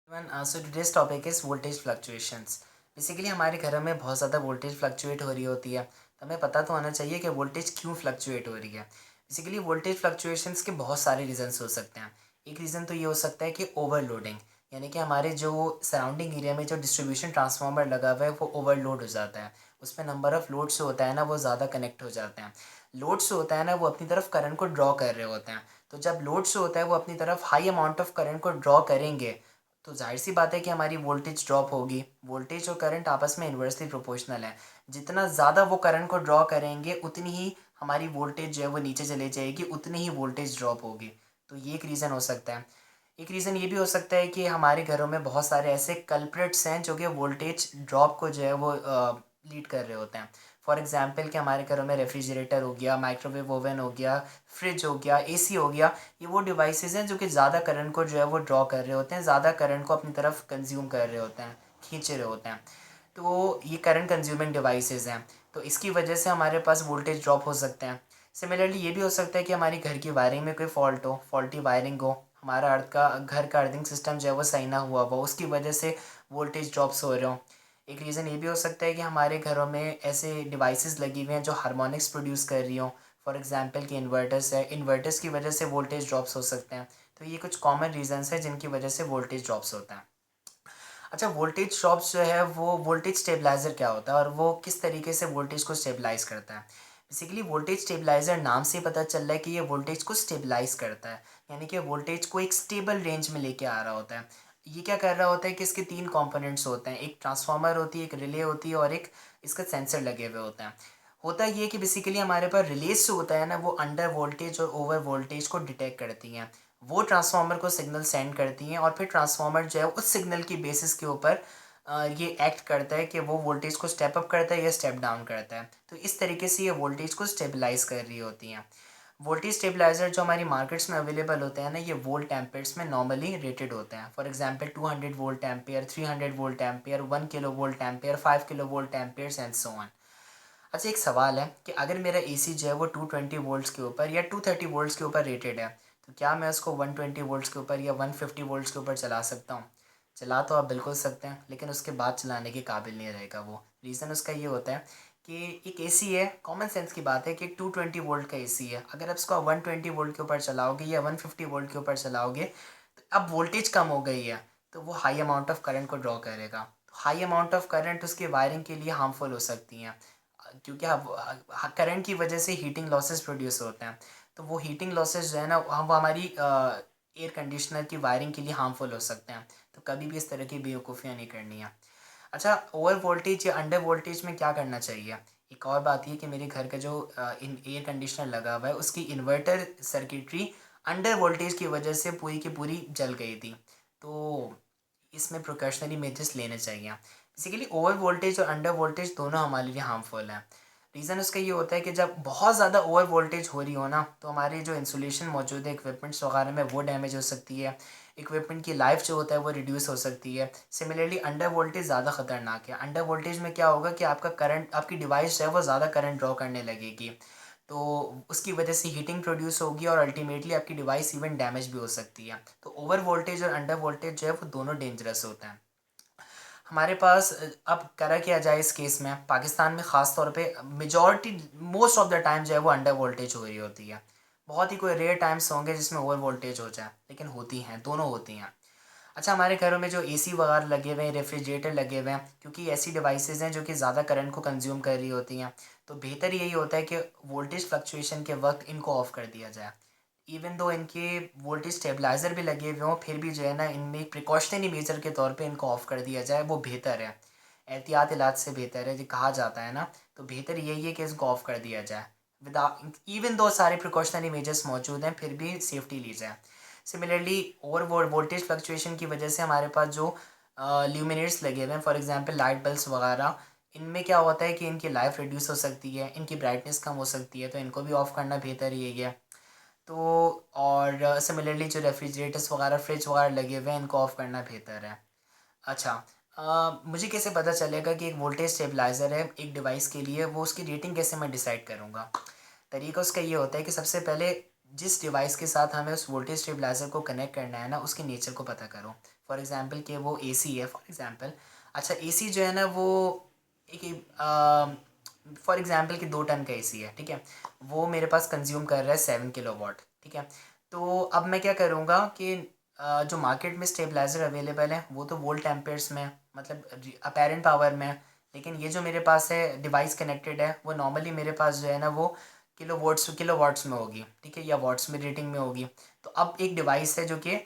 So today's topic is voltage fluctuations. Basically हमारे घरों में बहुत ज़्यादा वोल्टेज फ्लक्चुएट हो रही होती है, तो हमें पता तो होना चाहिए कि वोल्टेज क्यों फ्लक्चुएट हो रही है। बेसिकली वोल्टेज फ्लक्चुएशंस के बहुत सारे रीज़न्स हो सकते हैं। एक रीज़न तो ये हो सकता है कि ओवरलोडिंग, यानी कि हमारे जो सराउंडिंग एरिया में जो डिस्ट्रीब्यूशन ट्रांसफार्मर लगा हुआ है वो ओवरलोड हो जाता है। उसमें नंबर ऑफ़ लोड्स जो होता है ना वो ज़्यादा कनेक्ट हो जाते हैं। लोड्स जो होता है ना वो अपनी तरफ करंट को ड्रॉ कर रहे होते हैं। तो जब लोड्स जो होता है वो अपनी तरफ हाई अमाउंट ऑफ करंट को ड्रॉ करेंगे, तो ज़ाहिर-सी बात है कि हमारी वोल्टेज ड्रॉप होगी। वोल्टेज और करंट आपस में इन्वर्सली प्रोपोर्शनल है। जितना ज़्यादा वो करंट को ड्रॉ करेंगे, उतनी ही हमारी वोल्टेज जो है वो नीचे चली जाएगी, उतनी ही वोल्टेज ड्रॉप होगी। तो ये एक रीज़न हो सकता है। एक रीज़न ये भी हो सकता है कि हमारे घरों में बहुत सारे ऐसे कल्प्रिट्स हैं जो कि वोल्टेज ड्रॉप को जो है वो लीड कर रहे होते हैं। फॉर एग्ज़ाम्पल कि हमारे घरों में रेफ्रिजरेटर हो गया, माइक्रोवेव ओवन हो गया, फ्रिज हो गया, एसी हो गया। ये वो डिवाइसेज़ हैं जो कि ज़्यादा करंट को जो है वो ड्रॉ कर रहे होते हैं, ज़्यादा करंट को अपनी तरफ कंज़्यूम कर रहे होते हैं, खींच रहे होते हैं। तो ये करंट कंज़्यूमिंग डिवाइसेज़ हैं, तो इसकी वजह से हमारे पास वोल्टेज ड्रॉप हो सकते हैं। सिमिलरली ये भी हो सकता है कि हमारी घर की वायरिंग में कोई फ़ॉल्ट हो, फ़ॉल्टी वायरिंग हो, हमारा घर का अर्थिंग सिस्टम जो है वो सही ना हुआ हो, उसकी वजह से वोल्टेज ड्रॉप्स हो रहे हों। एक रीज़न ये भी हो सकता है कि हमारे घरों में ऐसे डिवाइसेज़ लगी हुई हैं जो हार्मोनिक्स प्रोड्यूस कर रही हों। फॉर एग्ज़ाम्पल कि इन्वर्टर्स है, इन्वर्टर्स की वजह से वोल्टेज ड्रॉप्स हो सकते हैं। तो ये कुछ कॉमन रीज़न्स हैं जिनकी वजह से वोल्टेज ड्रॉप्स होता है। अच्छा, वोल्टेज ड्रॉप्स जो है वो वोल्टेज स्टेबलाइज़र क्या होता है और वो किस तरीके से वोल्टेज को स्टेबलाइज़ करता है? बेसिकली वोल्टेज स्टेबलाइज़र नाम से ही पता चल रहा है कि ये वोल्टेज को स्टेबलाइज़ करता है, यानी कि वोल्टेज को एक स्टेबल रेंज में लेके आ रहा होता है। ये क्या कर रहा होता है कि इसके 3 कंपोनेंट्स होते हैं, एक ट्रांसफ़ार्मर होती है, एक रिले होती है और एक इसका सेंसर लगे हुए होते हैं। होता ये है कि बेसिकली हमारे पास रिलेज़ जो होता है ना वो अंडर वोल्टेज और ओवर वोल्टेज को डिटेक्ट करती हैं। वो ट्रांसफ़ार्मर को सिग्नल सेंड करती हैं और फिर ट्रांसफ़ार्मर जो है उस सिग्नल की बेसिस के ऊपर ये एक्ट करता है कि वो वोल्टेज को स्टेप अप करता है या स्टेप डाउन करता है। तो इस तरीके से ये वोल्टेज को स्टेबलाइज़ कर रही होती हैं। वोल्टेज स्टेबलाइज़र जो हमारी मार्केट्स में अवेलेबल होते हैं ना, ये वोल्ट एम्पेयर्स में नॉर्मली रेटेड होते हैं। For example 200 volt ampere, 300 volt ampere, 1 kilo volt ampere, 5 kilo volt Ampere's and so on. अच्छा, एक सवाल है कि अगर मेरा एसी जो है वो 220 वोल्ट्स के ऊपर या 230 वोल्ट्स के ऊपर रेटेड है, तो क्या मैं उसको 120 वोल्ट्स के ऊपर या 150 वोल्ट्स के ऊपर चला सकता हूँ? चला तो आप बिल्कुल सकते हैं, लेकिन उसके बाद चलाने के काबिल नहीं रहेगा वो। रीज़न उसका ये होता है कि एक एसी है, कॉमन सेंस की बात है कि 220 वोल्ट का एसी है। अगर आप इसको 120 वोल्ट के ऊपर चलाओगे या 150 वोल्ट के ऊपर चलाओगे, तो अब वोल्टेज कम हो गई है, तो वो हाई अमाउंट ऑफ करंट को ड्रॉ करेगा। तो हाई अमाउंट ऑफ करंट उसके वायरिंग के लिए हार्मफुल हो सकती हैं। क्योंकि अब करंट की वजह से हीटिंग लॉसेस प्रोड्यूस होते हैं, तो वो हीटिंग लॉसेस जो है ना वो हमारी एयर कंडीशनर की वायरिंग के लिए हार्मफुल हो सकते हैं। तो कभी भी इस तरह की बेवकूफ़ियाँ नहीं करनी है। अच्छा, ओवर वोल्टेज या अंडर वोल्टेज में क्या करना चाहिए? एक और बात ये कि मेरे घर का जो इन एयर कंडीशनर लगा हुआ है उसकी इन्वर्टर सर्किटरी अंडर वोल्टेज की वजह से पूरी की पूरी जल गई थी। तो इसमें प्रिकॉशनरी मेजर्स लेने चाहिए। बेसिकली ओवर वोल्टेज और अंडर वोल्टेज दोनों हमारे लिए हार्मफुल हैं। रीज़न उसका ये होता है कि जब बहुत ज़्यादा ओवर वोल्टेज हो रही हो ना, तो हमारी जो इंसुलेशन मौजूद है इक्विपमेंट्स वगैरह में वो डैमेज हो सकती है। इक्विपमेंट की लाइफ जो होता है वो रिड्यूस हो सकती है। सिमिलरली अंडर वोल्टेज ज़्यादा ख़तरनाक है। अंडर वोल्टेज में क्या होगा कि आपका करंट, आपकी डिवाइस जो है वो ज़्यादा करंट ड्रॉ करने लगेगी। तो उसकी वजह से हीटिंग प्रोड्यूस होगी और अल्टीमेटली आपकी डिवाइस इवन डैमेज भी हो सकती है। तो ओवर वोल्टेज और अंडर वोल्टेज जो है वो दोनों डेंजरस होते हैं। हमारे पास अब करा क्या जाए इस केस में, पाकिस्तान में ख़ास तौर पे majority most of the time जो है वो अंडर वोल्टेज हो रही होती है। बहुत ही कोई रेयर टाइम्स होंगे जिसमें ओवर वोल्टेज हो जाए, लेकिन होती हैं, दोनों होती हैं। अच्छा, हमारे घरों में जो एसी वगैरह लगे हुए हैं, रेफ्रिजरेटर लगे हुए हैं, क्योंकि ऐसी डिवाइसेज़ हैं जो कि ज़्यादा करंट को कंज़्यूम कर रही होती हैं, तो बेहतर यही होता है कि वोल्टेज फ्लक्चुएशन के वक़्त इनको ऑफ़ कर दिया जाए। इवन दो इनके वोल्टेज स्टेबलाइज़र भी लगे हुए हों, फिर भी जो है ना इनमें एक प्रिकॉशनरी मेजर के तौर पे इनको ऑफ़ कर दिया जाए, वो बेहतर है। एहतियात इलाज से बेहतर है, जो कहा जाता है ना, तो बेहतर यही है कि इसको ऑफ़ कर दिया जाए। विदा इवन दो सारे प्रिकॉशनरी मेजर्स मौजूद हैं, फिर भी सेफ्टी ली जाए। सिमिलरली और वोल्टेज फ्लक्चुएशन की वजह से हमारे पास जो ल्यूमिनेट्स लगे हुए हैं, फॉर एग्जांपल लाइट बल्ब्स वगैरह, इनमें क्या होता है कि इनकी लाइफ रिड्यूस हो सकती है, इनकी ब्राइटनेस कम हो सकती है, तो इनको भी ऑफ़ करना बेहतर यही है। तो और सिमिलरली जो रेफ्रिजरेटर्स वगैरह, फ्रिज वगैरह लगे हुए हैं, इनको ऑफ़ करना बेहतर है। अच्छा, मुझे कैसे पता चलेगा कि एक वोल्टेज स्टेबलाइज़र है एक डिवाइस के लिए, वो उसकी रेटिंग कैसे मैं डिसाइड करूँगा? तरीका उसका ये होता है कि सबसे पहले जिस डिवाइस के साथ हमें उस वोल्टेज स्टेबलाइज़र को कनेक्ट करना है ना, उसके नेचर को पता करो। फॉर एग्ज़ाम्पल कि वो एसी है फॉर एग्ज़ाम्पल। अच्छा एसी जो है ना वो एक फॉर एग्ज़ाम्पल कि 2 टन का एसी है, ठीक है, वो मेरे पास कंज्यूम कर रहा है 7 किलोवाट, ठीक है। तो अब मैं क्या करूँगा कि जो मार्केट में स्टेबलाइज़र अवेलेबल है वो तो वोल्ट एम्पेयर्स में है, मतलब अपेरेंट पावर में है, लेकिन ये जो मेरे पास है डिवाइस कनेक्टेड है वो नॉर्मली मेरे पास जो है ना वो किलोवाट्स में होगी, ठीक है, या वाट्स में रेटिंग में होगी। तो अब एक डिवाइस है जो कि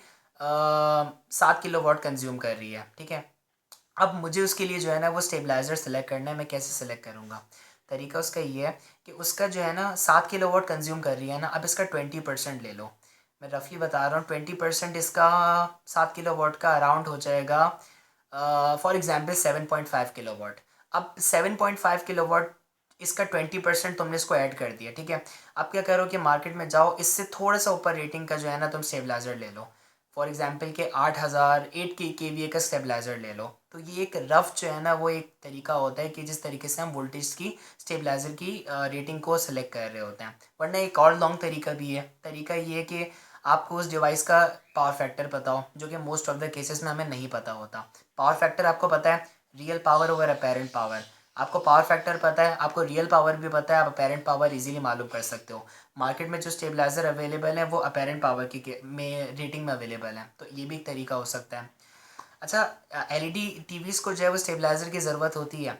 7 किलोवाट कंज्यूम कर रही है, ठीक है। अब मुझे उसके लिए जो है ना वो स्टेबलाइज़र सेलेक्ट करना है। मैं कैसे सेलेक्ट करूँगा? तरीका उसका ये है कि उसका जो है ना 7 किलोवाट कंज्यूम कर रही है ना, अब इसका 20% ले लो। मैं रफली बता रहा हूँ, 20% इसका 7 किलोवाट का अराउंड हो जाएगा फॉर एग्ज़ाम्पल 7.5 किलोवाट। अब 7.5 किलोवाट इसका 20% तुमने इसको ऐड कर दिया, ठीक है। अब क्या करो कि मार्केट में जाओ, इससे थोड़ा सा ऊपर रेटिंग का जो है ना तुम स्टेबलाइज़र ले लो। फॉर एग्ज़ाम्पल के 8000 8 के का स्टेबलाइज़र ले लो। तो ये एक रफ़ जो है ना वो एक तरीका होता है कि जिस तरीके से हम वोल्टेज की स्टेबलाइज़र की रेटिंग को सेलेक्ट कर रहे होते हैं। वरना एक और लॉन्ग तरीका भी है। तरीका ये है कि आपको उस डिवाइस का पावर फैक्टर पता हो, जो कि मोस्ट ऑफ द केसेस में हमें नहीं पता होता। पावर फैक्टर आपको पता है, real power over apparent power. आपको पावर फैक्टर पता है, आपको रियल पावर भी पता है, आप अपेरेंट पावर इजीली मालूम कर सकते हो। मार्केट में जो स्टेबलाइज़र अवेलेबल है वो अपेरेंट पावर की में रेटिंग में अवेलेबल है, तो ये भी एक तरीका हो सकता है। अच्छा एलईडी टीवीज़ को जो है वो स्टेबलाइज़र की ज़रूरत होती है।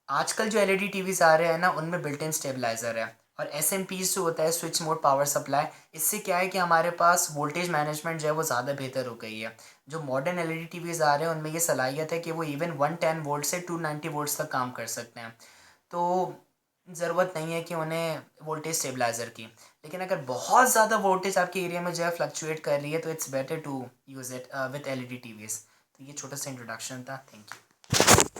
आजकल जो एलईडी टीवीज़ आ रहे हैं ना उनमें बिल्ट इन स्टेबलाइज़र है। और एसएमपीज़ जो होता है स्विच मोड पावर सप्लाई, इससे क्या है कि हमारे पास वोल्टेज मैनेजमेंट जो है वो ज़्यादा बेहतर हो गई है। जो मॉडर्न एलईडी टीवीज़ आ रहे हैं उनमें ये सलाहियत है कि वो इवन 110 वोल्ट से 290 वोल्ट्स तक काम कर सकते हैं। तो ज़रूरत नहीं है कि उन्हें वोल्टेज स्टेबलाइज़र की। लेकिन अगर बहुत ज़्यादा वोल्टेज आपके एरिया में जो है फ्लक्चुएट कर रही है तो it's better to use it with LED TVs. तो ये छोटा सा इंट्रोडक्शन था। Thank you.